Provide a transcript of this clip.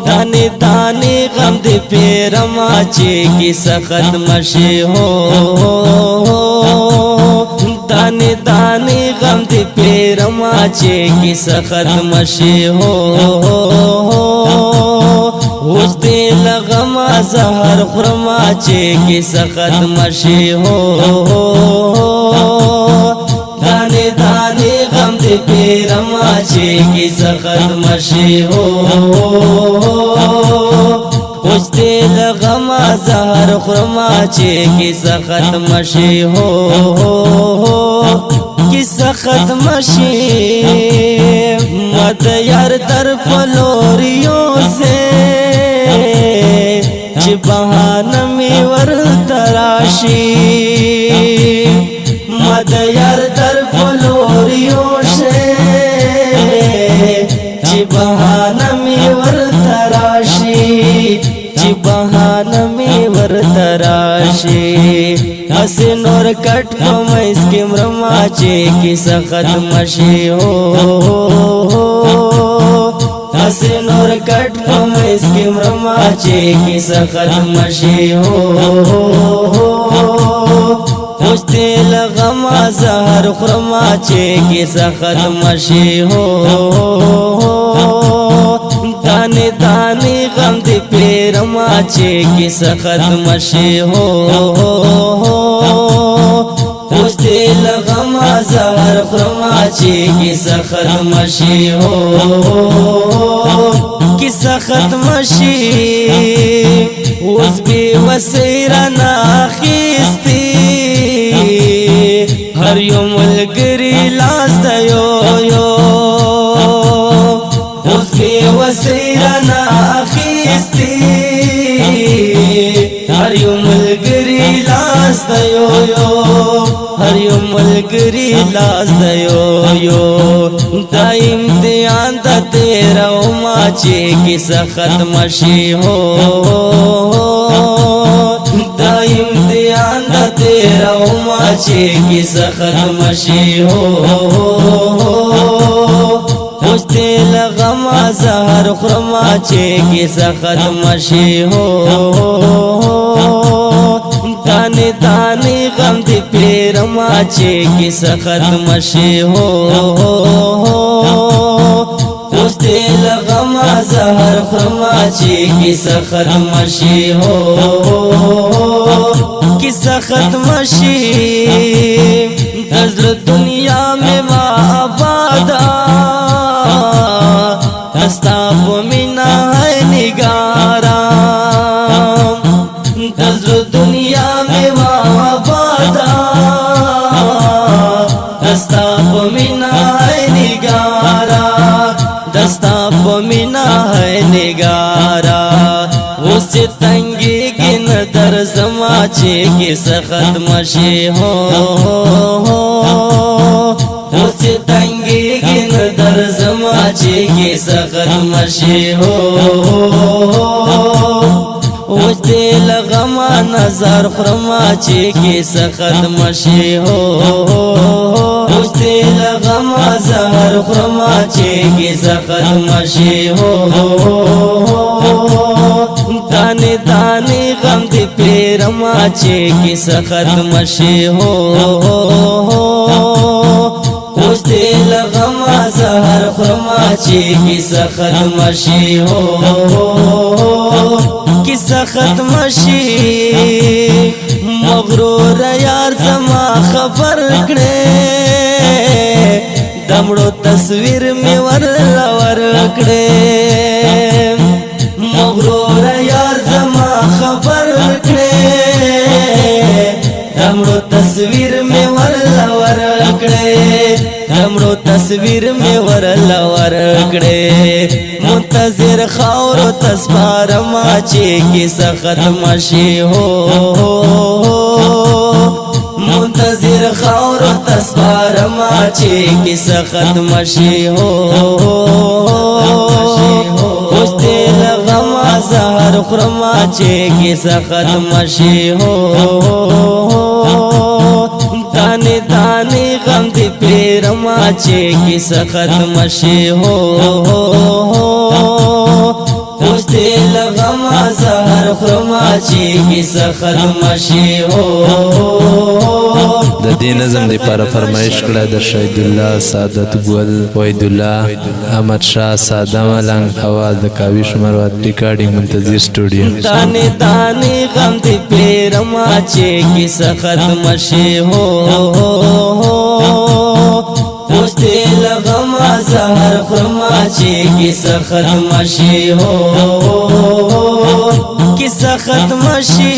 दाने दाने गम दे पेरमा चे की सखत मशे हो। दाने दाने गम दे पेरमा चे की सखत मशे हो। उस दिल गमा जहर खुरमा चे की सखत मशे हो। दाने दाने गम दे पेरमा चे की सखत मशे हो। उस दिल गमा जहर खुरमा चे की सखत मशे हो। की सखत मशे मत यार तर पलोरियों से बहान में वर तराशी मद यार तर पलोरियों से बहान में वर तराशी बहान में वर तराशी हसे नोर कट को मैं इसके मरमाचे की सखत मशे हो। हसे नोर कट को मैं इसके मरमाचे की सखत मशे हो। उस दिल गमा जहर खुरमाचे की सखत मशे हो। दाने दाने गम दे पेरमाचे की सखत मशे हो। उस दिल गमा जहर खुरमाचे की सखत मशे हो। की सखत मशे उस बेवसीरा नाखिस्ती हर यौमुल गिरी लास्त यो उस बेवसीरा नाखिस्ती हर यौमुल गिरी लास्त यो हर यौमुल गिरी लास्त यो दा इम्तिहान दा तेरा माचे की सखत मशे हो। दा इम्तिहान दा तेरा माचे की सखत मशे हो। उस दिल गमा जहर खुरमाचे की सखत मशे हो। दाने दाने गम दे पेरमाचे की सखत मशे हो। उस दिल गमा जहर खुरमाचे की सखत मशे हो। की सखत मशे नज़र दुनिया में आबादा अस्ताब मिना है निगारा नज़र दुनिया में आबादा अस्ताब मिना है निगारा दस्ताब मिना है निगारा उस तंगी की नदर समाचे की सखत मशे हो। उस तंगी की नदर समाचे की सखत मशे हो। उस दिल गमा नजर खुरमाचे की सखत मशे हो। उस दिल गमा जहर खुरमाचे की सखत मशे हो। दाने दाने गम दे पेरमाचे की सखत मशे हो। उस दिल गमा जहर खुरमाचे की सखत मशे हो। की सखत मशे मगरूर यार जमा खबर करे दमड़ो तस्वीर में वर करे मगरूर यार जमा खबर करे दमड़ो तस्वीर में वर करे दमड़ो तस्वीर में वर करे मुंतजिर खौर तस्बार माचे की सखत मशे हो। मुंतजिर खौर तस्बार माचे की सखत मशे हो। उस दिल गमा जहर खुरमाचे की सखत मशे हो। दाने दाने गम दे پیرما چې کیسه ختم شي هو اوس دې لغما زهر خرما چې کیسه ختم شي هو د دې نظم لپاره فرمایش کړه د شهید الله سعادت ګل وحید الله احمد شاه ساده ملنګ اواز د کاوی شمروات ریکارډینګ منتظر سټوډیو دانه دانه غم دې پیرما چې کیسه ختم شي هو اوس دې لغما زهر خرما چې کیسه ختم شي هو کیسه ختم شي